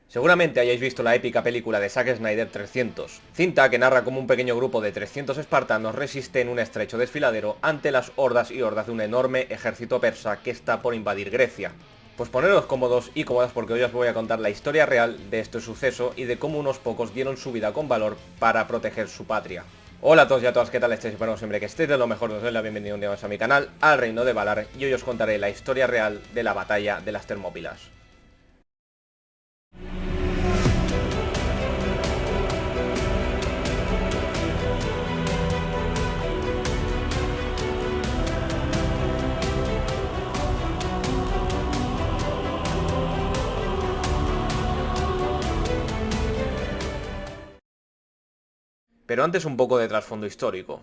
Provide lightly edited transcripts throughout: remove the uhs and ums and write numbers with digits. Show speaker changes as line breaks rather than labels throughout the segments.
Seguramente hayáis visto la épica película de Zack Snyder 300, cinta que narra cómo un pequeño grupo de 300 espartanos resiste en un estrecho desfiladero ante las hordas y hordas de un enorme ejército persa que está por invadir Grecia. Pues poneros cómodos y cómodas porque hoy os voy a contar la historia real de este suceso y de cómo unos pocos dieron su vida con valor para proteger su patria. Hola a todos y a todas, ¿qué tal estáis? Espero siempre que estéis de lo mejor, os doy la bienvenida un día más a mi canal, al Reino de Valar, y hoy os contaré la historia real de la batalla de las Termópilas. Pero antes un poco de trasfondo histórico.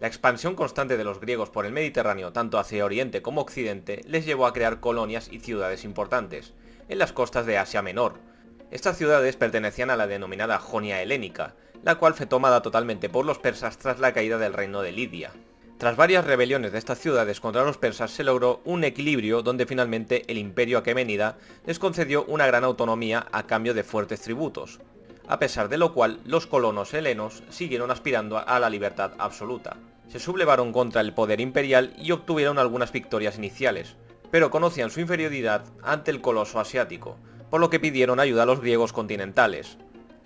La expansión constante de los griegos por el Mediterráneo, tanto hacia Oriente como Occidente, les llevó a crear colonias y ciudades importantes, en las costas de Asia Menor. Estas ciudades pertenecían a la denominada Jonia helénica, la cual fue tomada totalmente por los persas tras la caída del reino de Lidia. Tras varias rebeliones de estas ciudades contra los persas se logró un equilibrio donde finalmente el imperio aqueménida les concedió una gran autonomía a cambio de fuertes tributos, a pesar de lo cual los colonos helenos siguieron aspirando a la libertad absoluta. Se sublevaron contra el poder imperial y obtuvieron algunas victorias iniciales, pero conocían su inferioridad ante el coloso asiático, por lo que pidieron ayuda a los griegos continentales.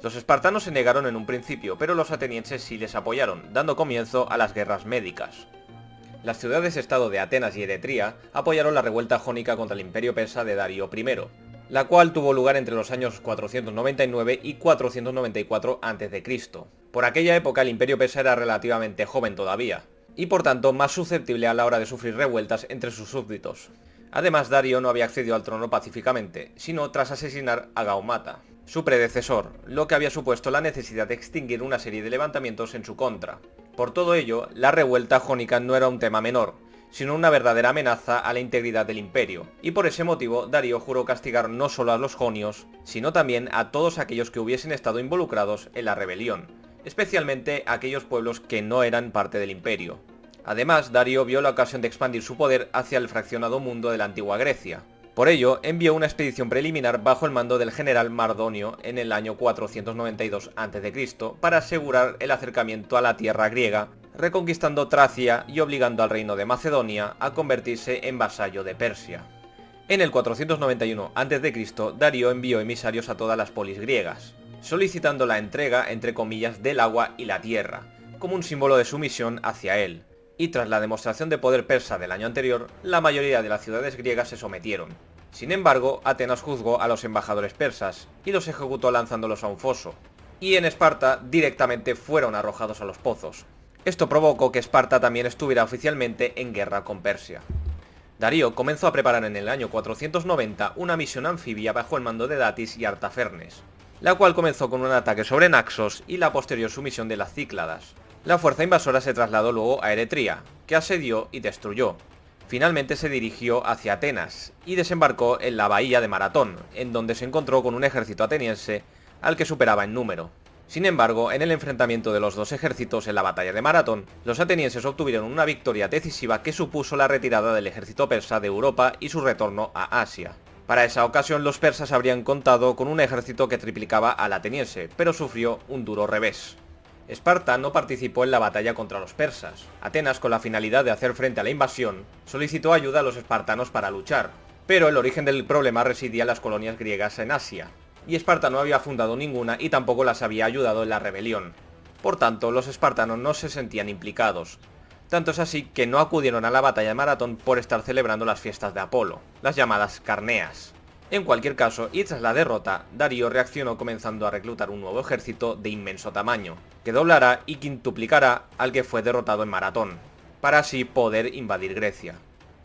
Los espartanos se negaron en un principio, pero los atenienses sí les apoyaron, dando comienzo a las guerras médicas. Las ciudades-estado de Atenas y Eretria apoyaron la revuelta jónica contra el imperio persa de Darío I, la cual tuvo lugar entre los años 499 y 494 a.C. Por aquella época el imperio persa era relativamente joven todavía, y por tanto más susceptible a la hora de sufrir revueltas entre sus súbditos. Además, Darío no había accedido al trono pacíficamente, sino tras asesinar a Gaumata, su predecesor, lo que había supuesto la necesidad de extinguir una serie de levantamientos en su contra. Por todo ello, la revuelta jónica no era un tema menor, sino una verdadera amenaza a la integridad del imperio, y por ese motivo Darío juró castigar no solo a los jonios, sino también a todos aquellos que hubiesen estado involucrados en la rebelión, especialmente a aquellos pueblos que no eran parte del imperio. Además, Darío vio la ocasión de expandir su poder hacia el fraccionado mundo de la antigua Grecia. Por ello, envió una expedición preliminar bajo el mando del general Mardonio en el año 492 a.C. para asegurar el acercamiento a la tierra griega, reconquistando Tracia y obligando al reino de Macedonia a convertirse en vasallo de Persia. En el 491 a.C., Darío envió emisarios a todas las polis griegas, solicitando la entrega, entre comillas, del agua y la tierra, como un símbolo de sumisión hacia él. Y tras la demostración de poder persa del año anterior, la mayoría de las ciudades griegas se sometieron. Sin embargo, Atenas juzgó a los embajadores persas y los ejecutó lanzándolos a un foso, y en Esparta directamente fueron arrojados a los pozos. Esto provocó que Esparta también estuviera oficialmente en guerra con Persia. Darío comenzó a preparar en el año 490 una misión anfibia bajo el mando de Datis y Artafernes, la cual comenzó con un ataque sobre Naxos y la posterior sumisión de las Cícladas. La fuerza invasora se trasladó luego a Eretria, que asedió y destruyó. Finalmente se dirigió hacia Atenas y desembarcó en la bahía de Maratón, en donde se encontró con un ejército ateniense al que superaba en número. Sin embargo, en el enfrentamiento de los dos ejércitos en la batalla de Maratón, los atenienses obtuvieron una victoria decisiva que supuso la retirada del ejército persa de Europa y su retorno a Asia. Para esa ocasión los persas habrían contado con un ejército que triplicaba al ateniense, pero sufrió un duro revés. Esparta no participó en la batalla contra los persas. Atenas, con la finalidad de hacer frente a la invasión, solicitó ayuda a los espartanos para luchar, pero el origen del problema residía en las colonias griegas en Asia, y Esparta no había fundado ninguna y tampoco las había ayudado en la rebelión. Por tanto, los espartanos no se sentían implicados. Tanto es así que no acudieron a la batalla de Maratón por estar celebrando las fiestas de Apolo, las llamadas Carneas. En cualquier caso, y tras la derrota, Darío reaccionó comenzando a reclutar un nuevo ejército de inmenso tamaño, que doblará y quintuplicará al que fue derrotado en Maratón, para así poder invadir Grecia.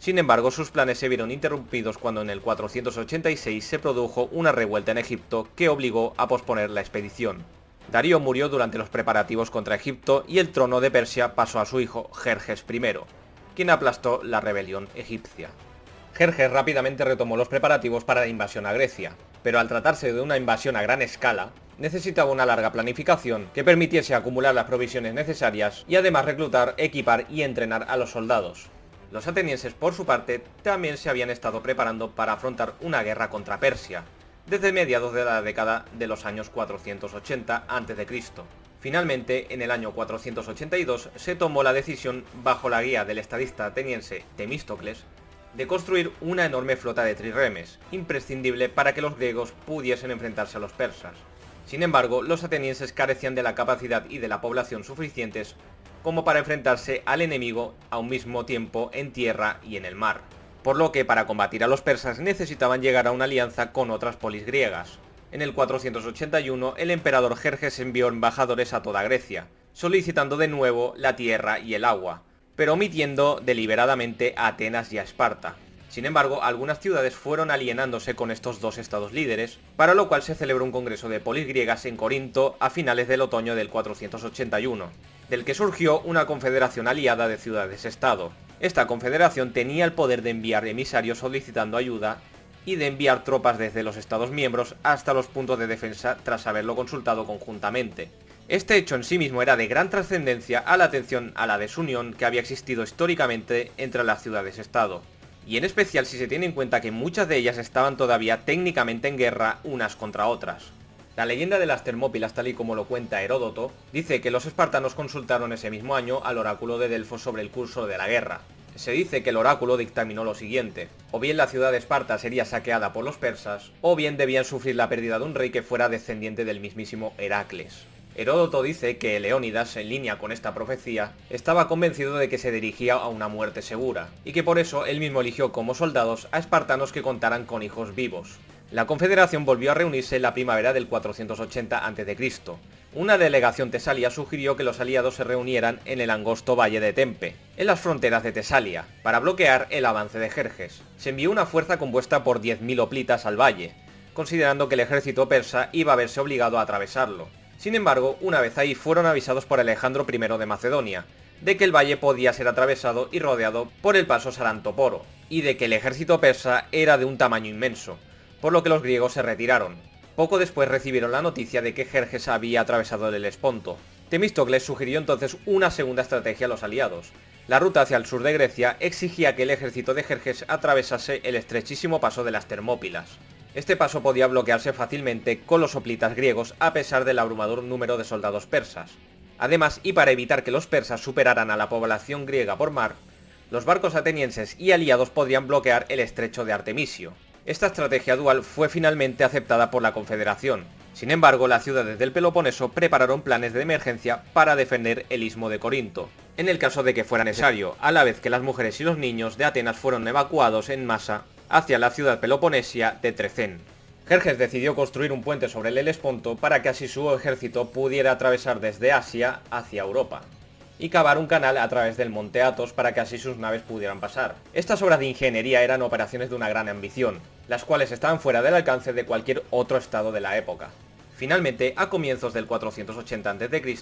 Sin embargo, sus planes se vieron interrumpidos cuando en el 486 se produjo una revuelta en Egipto que obligó a posponer la expedición. Darío murió durante los preparativos contra Egipto y el trono de Persia pasó a su hijo Jerjes I, quien aplastó la rebelión egipcia. Jerjes rápidamente retomó los preparativos para la invasión a Grecia, pero al tratarse de una invasión a gran escala, necesitaba una larga planificación que permitiese acumular las provisiones necesarias y además reclutar, equipar y entrenar a los soldados. Los atenienses, por su parte, también se habían estado preparando para afrontar una guerra contra Persia, desde mediados de la década de los años 480 a.C. Finalmente, en el año 482 se tomó la decisión, bajo la guía del estadista ateniense Temístocles, de construir una enorme flota de trirremes, imprescindible para que los griegos pudiesen enfrentarse a los persas. Sin embargo, los atenienses carecían de la capacidad y de la población suficientes como para enfrentarse al enemigo a un mismo tiempo en tierra y en el mar, por lo que para combatir a los persas necesitaban llegar a una alianza con otras polis griegas. En el 481 el emperador Jerjes envió embajadores a toda Grecia, solicitando de nuevo la tierra y el agua, pero omitiendo deliberadamente a Atenas y a Esparta. Sin embargo, algunas ciudades fueron alienándose con estos dos estados líderes, para lo cual se celebró un congreso de polis griegas en Corinto a finales del otoño del 481, del que surgió una confederación aliada de ciudades-estado. Esta confederación tenía el poder de enviar emisarios solicitando ayuda y de enviar tropas desde los estados miembros hasta los puntos de defensa tras haberlo consultado conjuntamente. Este hecho en sí mismo era de gran trascendencia a la atención a la desunión que había existido históricamente entre las ciudades-estado, y en especial si se tiene en cuenta que muchas de ellas estaban todavía técnicamente en guerra unas contra otras. La leyenda de las Termópilas, tal y como lo cuenta Heródoto, dice que los espartanos consultaron ese mismo año al oráculo de Delfos sobre el curso de la guerra. Se dice que el oráculo dictaminó lo siguiente: o bien la ciudad de Esparta sería saqueada por los persas, o bien debían sufrir la pérdida de un rey que fuera descendiente del mismísimo Heracles. Heródoto dice que Leónidas, en línea con esta profecía, estaba convencido de que se dirigía a una muerte segura, y que por eso él mismo eligió como soldados a espartanos que contaran con hijos vivos. La confederación volvió a reunirse en la primavera del 480 a.C. Una delegación tesalia sugirió que los aliados se reunieran en el angosto valle de Tempe, en las fronteras de Tesalia, para bloquear el avance de Jerjes. Se envió una fuerza compuesta por 10.000 hoplitas al valle, considerando que el ejército persa iba a verse obligado a atravesarlo. Sin embargo, una vez ahí fueron avisados por Alejandro I de Macedonia, de que el valle podía ser atravesado y rodeado por el paso Sarantoporo, y de que el ejército persa era de un tamaño inmenso, por lo que los griegos se retiraron. Poco después recibieron la noticia de que Jerjes había atravesado el Helesponto. Temístocles sugirió entonces una segunda estrategia a los aliados. La ruta hacia el sur de Grecia exigía que el ejército de Jerjes atravesase el estrechísimo paso de las Termópilas. Este paso podía bloquearse fácilmente con los hoplitas griegos a pesar del abrumador número de soldados persas. Además, y para evitar que los persas superaran a la población griega por mar, los barcos atenienses y aliados podrían bloquear el estrecho de Artemisio. Esta estrategia dual fue finalmente aceptada por la Confederación. Sin embargo, las ciudades del Peloponeso prepararon planes de emergencia para defender el istmo de Corinto, en el caso de que fuera necesario, a la vez que las mujeres y los niños de Atenas fueron evacuados en masa hacia la ciudad peloponesia de Trecén. Jerjes decidió construir un puente sobre el Helesponto para que así su ejército pudiera atravesar desde Asia hacia Europa, y cavar un canal a través del monte Athos para que así sus naves pudieran pasar. Estas obras de ingeniería eran operaciones de una gran ambición, las cuales estaban fuera del alcance de cualquier otro estado de la época. Finalmente, a comienzos del 480 a.C.,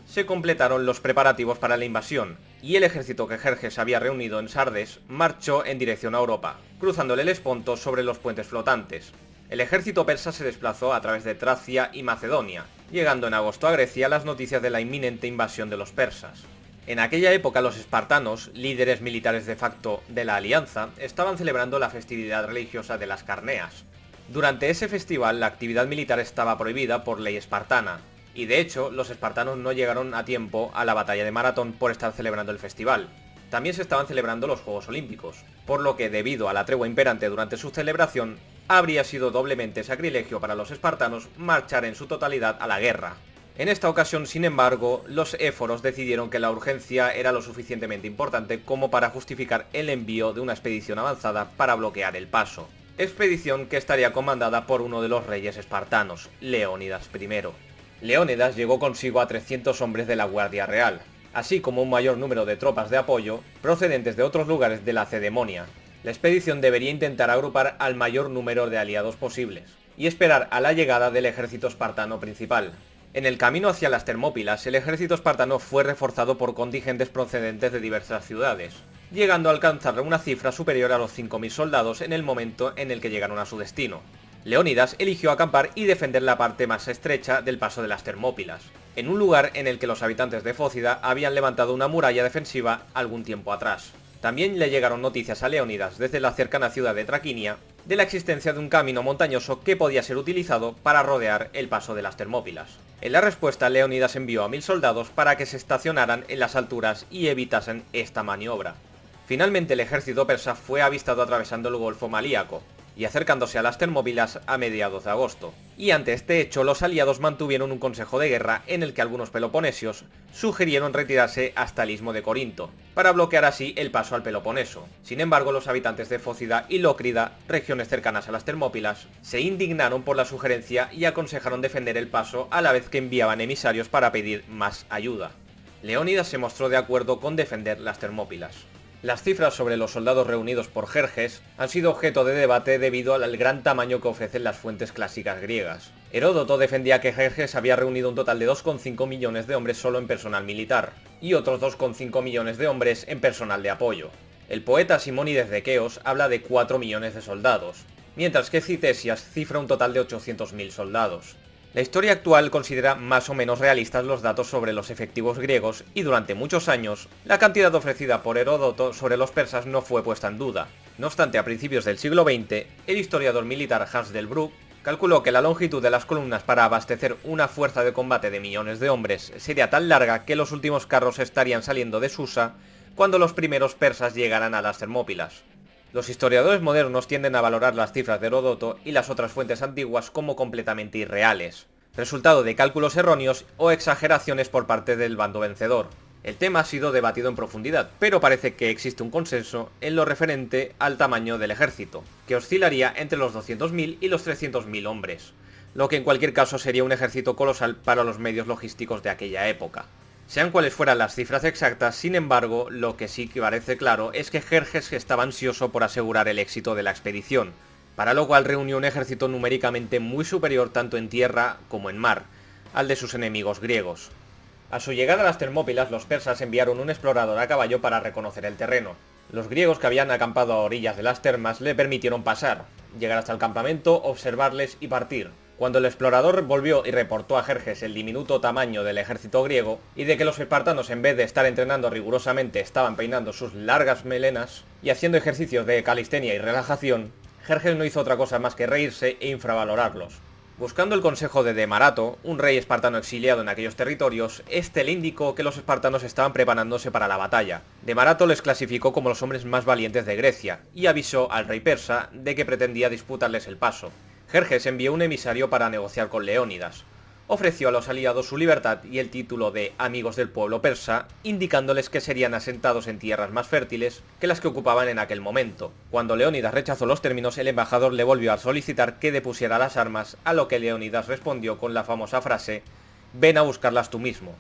se completaron los preparativos para la invasión, y el ejército que Jerjes había reunido en Sardes marchó en dirección a Europa, cruzando el Helesponto sobre los puentes flotantes. El ejército persa se desplazó a través de Tracia y Macedonia, llegando en agosto a Grecia las noticias de la inminente invasión de los persas. En aquella época los espartanos, líderes militares de facto de la alianza, estaban celebrando la festividad religiosa de las Carneas. Durante ese festival la actividad militar estaba prohibida por ley espartana, y de hecho los espartanos no llegaron a tiempo a la batalla de Maratón por estar celebrando el festival. También se estaban celebrando los Juegos Olímpicos, por lo que debido a la tregua imperante durante su celebración, habría sido doblemente sacrilegio para los espartanos marchar en su totalidad a la guerra. En esta ocasión, sin embargo, los éforos decidieron que la urgencia era lo suficientemente importante como para justificar el envío de una expedición avanzada para bloquear el paso. Expedición que estaría comandada por uno de los reyes espartanos, Leónidas I. Leónidas llevó consigo a 300 hombres de la Guardia Real, así como un mayor número de tropas de apoyo procedentes de otros lugares de Lacedemonia. La expedición debería intentar agrupar al mayor número de aliados posibles, y esperar a la llegada del ejército espartano principal. En el camino hacia las Termópilas, el ejército espartano fue reforzado por contingentes procedentes de diversas ciudades, llegando a alcanzar una cifra superior a los 5.000 soldados en el momento en el que llegaron a su destino. Leónidas eligió acampar y defender la parte más estrecha del paso de las Termópilas, en un lugar en el que los habitantes de Fócida habían levantado una muralla defensiva algún tiempo atrás. También le llegaron noticias a Leónidas desde la cercana ciudad de Traquinia de la existencia de un camino montañoso que podía ser utilizado para rodear el paso de las Termópilas. En la respuesta, Leónidas envió a 1000 soldados para que se estacionaran en las alturas y evitasen esta maniobra. Finalmente el ejército persa fue avistado atravesando el Golfo Malíaco y acercándose a las Termópilas a mediados de agosto. Y ante este hecho, los aliados mantuvieron un consejo de guerra en el que algunos peloponesios sugirieron retirarse hasta el istmo de Corinto, para bloquear así el paso al Peloponeso. Sin embargo, los habitantes de Fócida y Lócrida, regiones cercanas a las Termópilas, se indignaron por la sugerencia y aconsejaron defender el paso a la vez que enviaban emisarios para pedir más ayuda. Leónidas se mostró de acuerdo con defender las Termópilas. Las cifras sobre los soldados reunidos por Jerjes han sido objeto de debate debido al gran tamaño que ofrecen las fuentes clásicas griegas. Heródoto defendía que Jerjes había reunido un total de 2,5 millones de hombres solo en personal militar, y otros 2,5 millones de hombres en personal de apoyo. El poeta Simónides de Queos habla de 4 millones de soldados, mientras que Ctesias cifra un total de 800.000 soldados. La historia actual considera más o menos realistas los datos sobre los efectivos griegos y durante muchos años, la cantidad ofrecida por Heródoto sobre los persas no fue puesta en duda. No obstante, a principios del siglo XX, el historiador militar Hans Delbrück calculó que la longitud de las columnas para abastecer una fuerza de combate de millones de hombres sería tan larga que los últimos carros estarían saliendo de Susa cuando los primeros persas llegaran a las Termópilas. Los historiadores modernos tienden a valorar las cifras de Heródoto y las otras fuentes antiguas como completamente irreales, resultado de cálculos erróneos o exageraciones por parte del bando vencedor. El tema ha sido debatido en profundidad, pero parece que existe un consenso en lo referente al tamaño del ejército, que oscilaría entre los 200.000 y los 300.000 hombres, lo que en cualquier caso sería un ejército colosal para los medios logísticos de aquella época. Sean cuales fueran las cifras exactas, sin embargo, lo que sí que parece claro es que Jerjes estaba ansioso por asegurar el éxito de la expedición, para lo cual reunió un ejército numéricamente muy superior tanto en tierra como en mar, al de sus enemigos griegos. A su llegada a las Termópilas, los persas enviaron un explorador a caballo para reconocer el terreno. Los griegos que habían acampado a orillas de las termas le permitieron pasar, llegar hasta el campamento, observarles y partir. Cuando el explorador volvió y reportó a Jerjes el diminuto tamaño del ejército griego, y de que los espartanos en vez de estar entrenando rigurosamente estaban peinando sus largas melenas y haciendo ejercicios de calistenia y relajación, Jerjes no hizo otra cosa más que reírse e infravalorarlos. Buscando el consejo de Demarato, un rey espartano exiliado en aquellos territorios, este le indicó que los espartanos estaban preparándose para la batalla. Demarato les clasificó como los hombres más valientes de Grecia, y avisó al rey persa de que pretendía disputarles el paso. Jerjes envió un emisario para negociar con Leónidas. Ofreció a los aliados su libertad y el título de amigos del pueblo persa, indicándoles que serían asentados en tierras más fértiles que las que ocupaban en aquel momento. Cuando Leónidas rechazó los términos, el embajador le volvió a solicitar que depusiera las armas, a lo que Leónidas respondió con la famosa frase: «Ven a buscarlas tú mismo».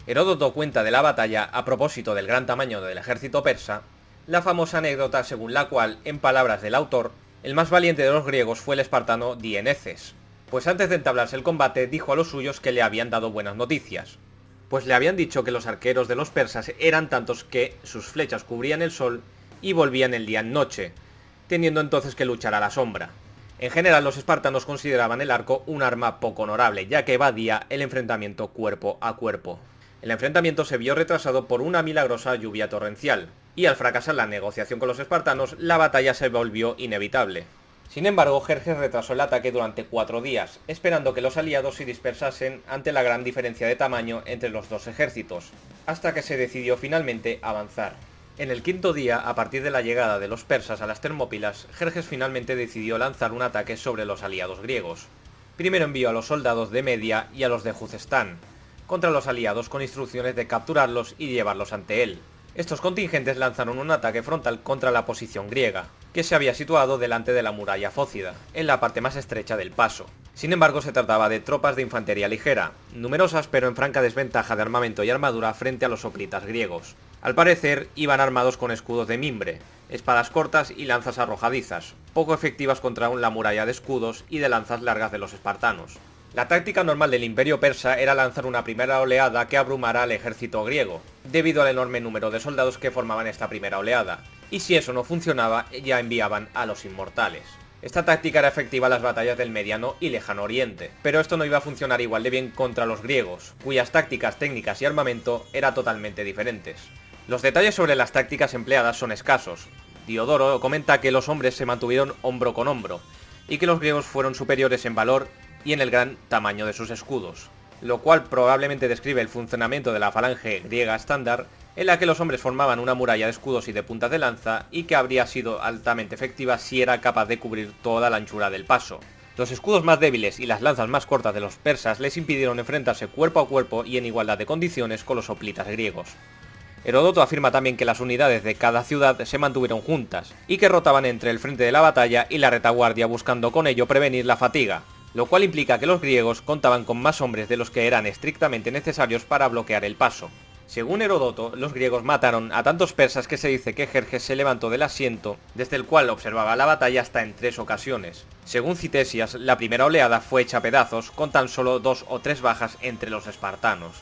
Heródoto cuenta de la batalla a propósito del gran tamaño del ejército persa, la famosa anécdota según la cual, en palabras del autor, el más valiente de los griegos fue el espartano Dieneces, pues antes de entablarse el combate dijo a los suyos que le habían dado buenas noticias, pues le habían dicho que los arqueros de los persas eran tantos que sus flechas cubrían el sol y volvían el día en noche, teniendo entonces que luchar a la sombra. En general, los espartanos consideraban el arco un arma poco honorable, ya que evadía el enfrentamiento cuerpo a cuerpo. El enfrentamiento se vio retrasado por una milagrosa lluvia torrencial, y al fracasar la negociación con los espartanos, la batalla se volvió inevitable. Sin embargo, Jerjes retrasó el ataque durante 4 días, esperando que los aliados se dispersasen ante la gran diferencia de tamaño entre los dos ejércitos, hasta que se decidió finalmente avanzar. En el 5.º día, a partir de la llegada de los persas a las Termópilas, Jerjes finalmente decidió lanzar un ataque sobre los aliados griegos. Primero envió a los soldados de Media y a los de Juzestán contra los aliados con instrucciones de capturarlos y llevarlos ante él. Estos contingentes lanzaron un ataque frontal contra la posición griega, que se había situado delante de la muralla fócida, en la parte más estrecha del paso. Sin embargo, se trataba de tropas de infantería ligera, numerosas pero en franca desventaja de armamento y armadura frente a los hoplitas griegos. Al parecer, iban armados con escudos de mimbre, espadas cortas y lanzas arrojadizas, poco efectivas contra la muralla de escudos y de lanzas largas de los espartanos. La táctica normal del imperio persa era lanzar una primera oleada que abrumara al ejército griego, debido al enorme número de soldados que formaban esta primera oleada, y si eso no funcionaba, ya enviaban a los inmortales. Esta táctica era efectiva en las batallas del Mediano y Lejano Oriente, pero esto no iba a funcionar igual de bien contra los griegos, cuyas tácticas, técnicas y armamento eran totalmente diferentes. Los detalles sobre las tácticas empleadas son escasos. Diodoro comenta que los hombres se mantuvieron hombro con hombro, y que los griegos fueron superiores en valor y en el gran tamaño de sus escudos, lo cual probablemente describe el funcionamiento de la falange griega estándar, en la que los hombres formaban una muralla de escudos y de puntas de lanza, y que habría sido altamente efectiva si era capaz de cubrir toda la anchura del paso. Los escudos más débiles y las lanzas más cortas de los persas les impidieron enfrentarse cuerpo a cuerpo y en igualdad de condiciones con los hoplitas griegos. Heródoto afirma también que las unidades de cada ciudad se mantuvieron juntas, y que rotaban entre el frente de la batalla y la retaguardia buscando con ello prevenir la fatiga, lo cual implica que los griegos contaban con más hombres de los que eran estrictamente necesarios para bloquear el paso. Según Heródoto, los griegos mataron a tantos persas que se dice que Jerjes se levantó del asiento, desde el cual observaba la batalla hasta en 3 ocasiones. Según Ctesias, la primera oleada fue hecha a pedazos, con tan solo 2 o 3 bajas entre los espartanos.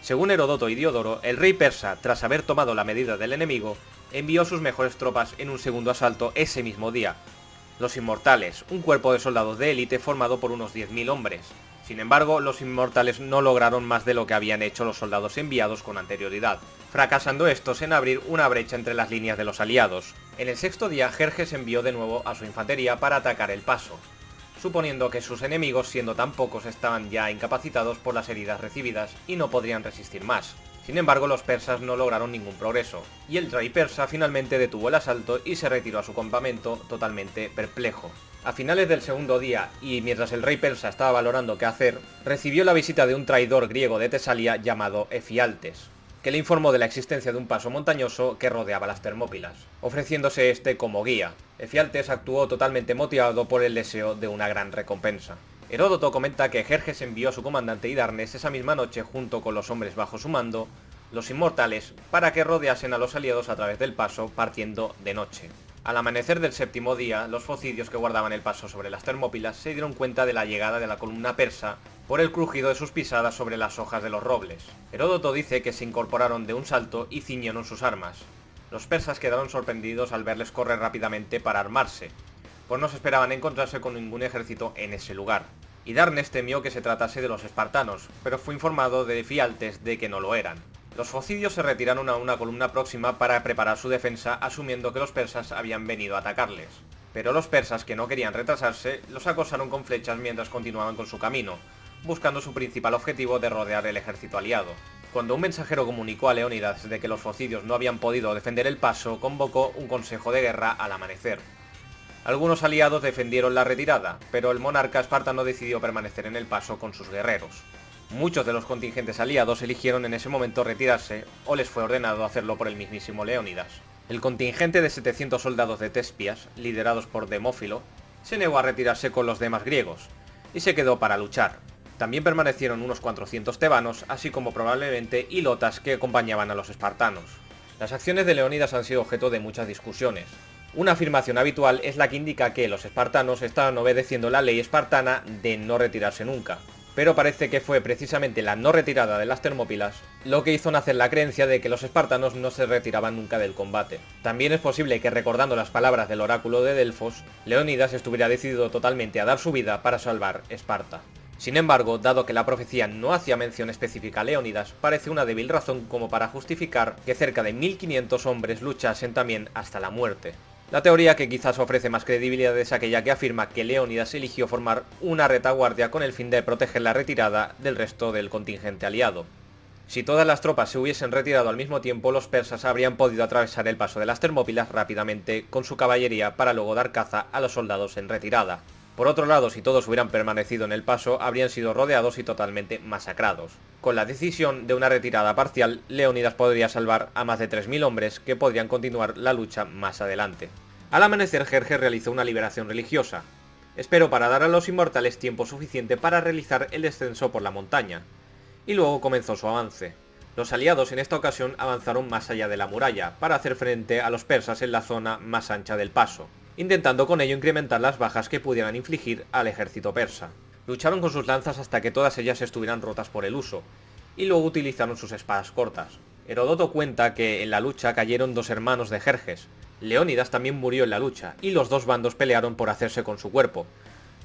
Según Heródoto y Diodoro, el rey persa, tras haber tomado la medida del enemigo, envió sus mejores tropas en un segundo asalto ese mismo día. Los Inmortales, un cuerpo de soldados de élite formado por unos 10.000 hombres. Sin embargo, los Inmortales no lograron más de lo que habían hecho los soldados enviados con anterioridad, fracasando estos en abrir una brecha entre las líneas de los aliados. En el sexto día, Jerjes envió de nuevo a su infantería para atacar el paso, suponiendo que sus enemigos, siendo tan pocos, estaban ya incapacitados por las heridas recibidas y no podrían resistir más. Sin embargo, los persas no lograron ningún progreso, y el rey persa finalmente detuvo el asalto y se retiró a su campamento totalmente perplejo. A finales del segundo día, y mientras el rey persa estaba valorando qué hacer, recibió la visita de un traidor griego de Tesalia llamado Efialtes, que le informó de la existencia de un paso montañoso que rodeaba las Termópilas, ofreciéndose este como guía. Efialtes actuó totalmente motivado por el deseo de una gran recompensa. Heródoto comenta que Jerjes envió a su comandante Hidarnes esa misma noche junto con los hombres bajo su mando, los Inmortales, para que rodeasen a los aliados a través del paso partiendo de noche. Al amanecer del séptimo día, los focidios que guardaban el paso sobre las Termópilas se dieron cuenta de la llegada de la columna persa por el crujido de sus pisadas sobre las hojas de los robles. Heródoto dice que se incorporaron de un salto y ciñeron sus armas. Los persas quedaron sorprendidos al verles correr rápidamente para armarse, pues no se esperaban encontrarse con ningún ejército en ese lugar. Hidarnes temió que se tratase de los espartanos, pero fue informado de Efialtes de que no lo eran. Los focidios se retiraron a una columna próxima para preparar su defensa, asumiendo que los persas habían venido a atacarles. Pero los persas, que no querían retrasarse, los acosaron con flechas mientras continuaban con su camino, buscando su principal objetivo de rodear el ejército aliado. Cuando un mensajero comunicó a Leónidas de que los focidios no habían podido defender el paso, convocó un consejo de guerra al amanecer. Algunos aliados defendieron la retirada, pero el monarca espartano decidió permanecer en el paso con sus guerreros. Muchos de los contingentes aliados eligieron en ese momento retirarse, o les fue ordenado hacerlo por el mismísimo Leónidas. El contingente de 700 soldados de Tespias, liderados por Demófilo, se negó a retirarse con los demás griegos, y se quedó para luchar. También permanecieron unos 400 tebanos, así como probablemente hilotas que acompañaban a los espartanos. Las acciones de Leónidas han sido objeto de muchas discusiones. Una afirmación habitual es la que indica que los espartanos estaban obedeciendo la ley espartana de no retirarse nunca, pero parece que fue precisamente la no retirada de las Termópilas lo que hizo nacer la creencia de que los espartanos no se retiraban nunca del combate. También es posible que, recordando las palabras del oráculo de Delfos, Leónidas estuviera decidido totalmente a dar su vida para salvar Esparta. Sin embargo, dado que la profecía no hacía mención específica a Leónidas, parece una débil razón como para justificar que cerca de 1500 hombres luchasen también hasta la muerte. La teoría que quizás ofrece más credibilidad es aquella que afirma que Leónidas eligió formar una retaguardia con el fin de proteger la retirada del resto del contingente aliado. Si todas las tropas se hubiesen retirado al mismo tiempo, los persas habrían podido atravesar el paso de las Termópilas rápidamente con su caballería para luego dar caza a los soldados en retirada. Por otro lado, si todos hubieran permanecido en el paso, habrían sido rodeados y totalmente masacrados. Con la decisión de una retirada parcial, Leónidas podría salvar a más de 3000 hombres que podrían continuar la lucha más adelante. Al amanecer, Jerjes realizó una liberación religiosa. Esperó para dar a los inmortales tiempo suficiente para realizar el descenso por la montaña, y luego comenzó su avance. Los aliados en esta ocasión avanzaron más allá de la muralla, para hacer frente a los persas en la zona más ancha del paso, intentando con ello incrementar las bajas que pudieran infligir al ejército persa. Lucharon con sus lanzas hasta que todas ellas estuvieran rotas por el uso, y luego utilizaron sus espadas cortas. Heródoto cuenta que en la lucha cayeron 2 hermanos de Jerjes. Leónidas también murió en la lucha, y los dos bandos pelearon por hacerse con su cuerpo,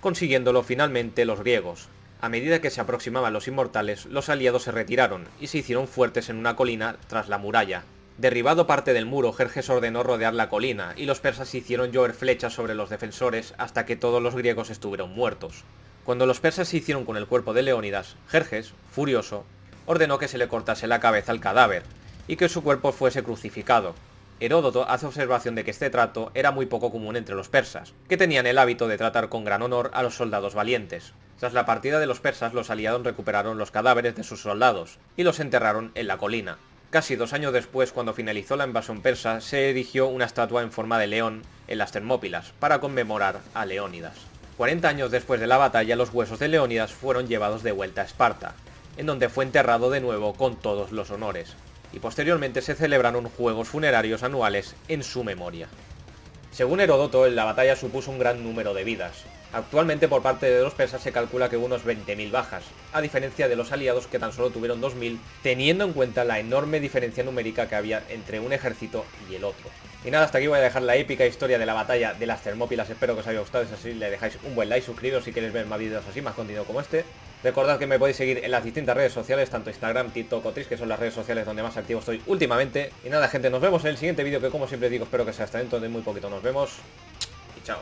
consiguiéndolo finalmente los griegos. A medida que se aproximaban los inmortales, los aliados se retiraron y se hicieron fuertes en una colina tras la muralla. Derribado parte del muro, Jerjes ordenó rodear la colina, y los persas hicieron llover flechas sobre los defensores hasta que todos los griegos estuvieron muertos. Cuando los persas se hicieron con el cuerpo de Leónidas, Jerjes, furioso, ordenó que se le cortase la cabeza al cadáver, y que su cuerpo fuese crucificado. Heródoto hace observación de que este trato era muy poco común entre los persas, que tenían el hábito de tratar con gran honor a los soldados valientes. Tras la partida de los persas, los aliados recuperaron los cadáveres de sus soldados, y los enterraron en la colina. Casi 2 años después, cuando finalizó la invasión persa, se erigió una estatua en forma de león en las Termópilas, para conmemorar a Leónidas. 40 años después de la batalla, los huesos de Leónidas fueron llevados de vuelta a Esparta, en donde fue enterrado de nuevo con todos los honores, y posteriormente se celebraron juegos funerarios anuales en su memoria. Según Heródoto, la batalla supuso un gran número de vidas. Actualmente por parte de los persas se calcula que hubo unos 20.000 bajas, a diferencia de los aliados que tan solo tuvieron 2.000, teniendo en cuenta la enorme diferencia numérica que había entre un ejército y el otro. Y nada, hasta aquí voy a dejar la épica historia de la batalla de las Termópilas. Espero que os haya gustado, si es así le dejáis un buen like, suscribiros si queréis ver más vídeos así, más contenido como este. Recordad que me podéis seguir en las distintas redes sociales, tanto Instagram, TikTok o Twitch, que son las redes sociales donde más activo estoy últimamente. Y nada, gente, nos vemos en el siguiente vídeo, que como siempre digo, espero que sea hasta dentro de muy poquito. Nos vemos y chao.